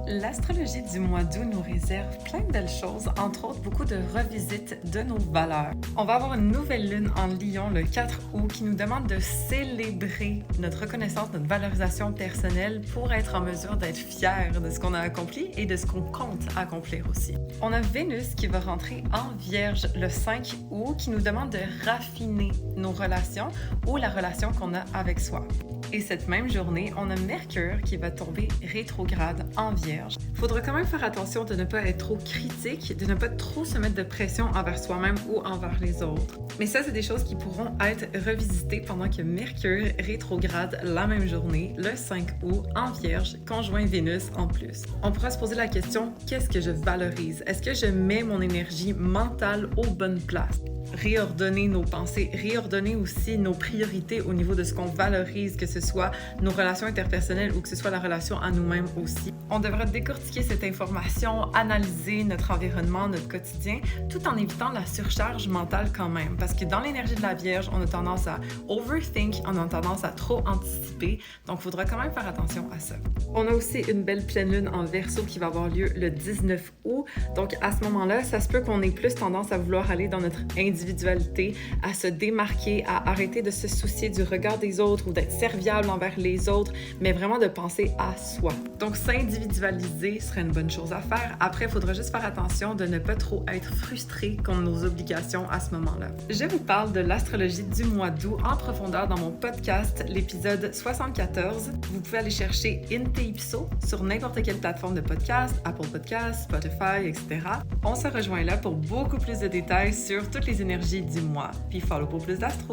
L'astrologie du mois d'août nous réserve plein de belles choses, entre autres beaucoup de revisites de nos valeurs. On va avoir une nouvelle lune en Lion le 4 août qui nous demande de célébrer notre reconnaissance, notre valorisation personnelle pour être en mesure d'être fiers de ce qu'on a accompli et de ce qu'on compte accomplir aussi. On a Vénus qui va rentrer en Vierge le 5 août qui nous demande de raffiner nos relations ou la relation qu'on a avec soi. Et cette même journée, on a Mercure qui va tomber rétrograde en Vierge. Il faudra quand même faire attention de ne pas être trop critique, de ne pas trop se mettre de pression envers soi-même ou envers les autres. Mais ça, c'est des choses qui pourront être revisitées pendant que Mercure rétrograde la même journée, le 5 août, en Vierge, conjoint Vénus en plus. On pourra se poser la question, qu'est-ce que je valorise? Est-ce que je mets mon énergie mentale aux bonnes places? Réordonner nos pensées, réordonner aussi nos priorités au niveau de ce qu'on valorise, que ce soit nos relations interpersonnelles ou que ce soit la relation à nous-mêmes aussi. On devra décortiquer cette information, analyser notre environnement, notre quotidien, tout en évitant la surcharge mentale quand même. Parce que dans l'énergie de la Vierge, on a tendance à overthink, on a tendance à trop anticiper, donc il faudra quand même faire attention à ça. On a aussi une belle pleine lune en Verseau qui va avoir lieu le 19 août, donc à ce moment-là, ça se peut qu'on ait plus tendance à vouloir aller dans notre individualité, à se démarquer, à arrêter de se soucier du regard des autres ou d'être serviable envers les autres, mais vraiment de penser à soi. Donc s'individualiser serait une bonne chose à faire. Après, il faudra juste faire attention de ne pas trop être frustré contre nos obligations à ce moment-là. Je vous parle de l'astrologie du mois d'août en profondeur dans mon podcast, l'épisode 74. Vous pouvez aller chercher Inteipso sur n'importe quelle plateforme de podcast, Apple Podcasts, Spotify, etc. On se rejoint là pour beaucoup plus de détails sur toutes les énergies du mois. Puis follow pour plus d'astro.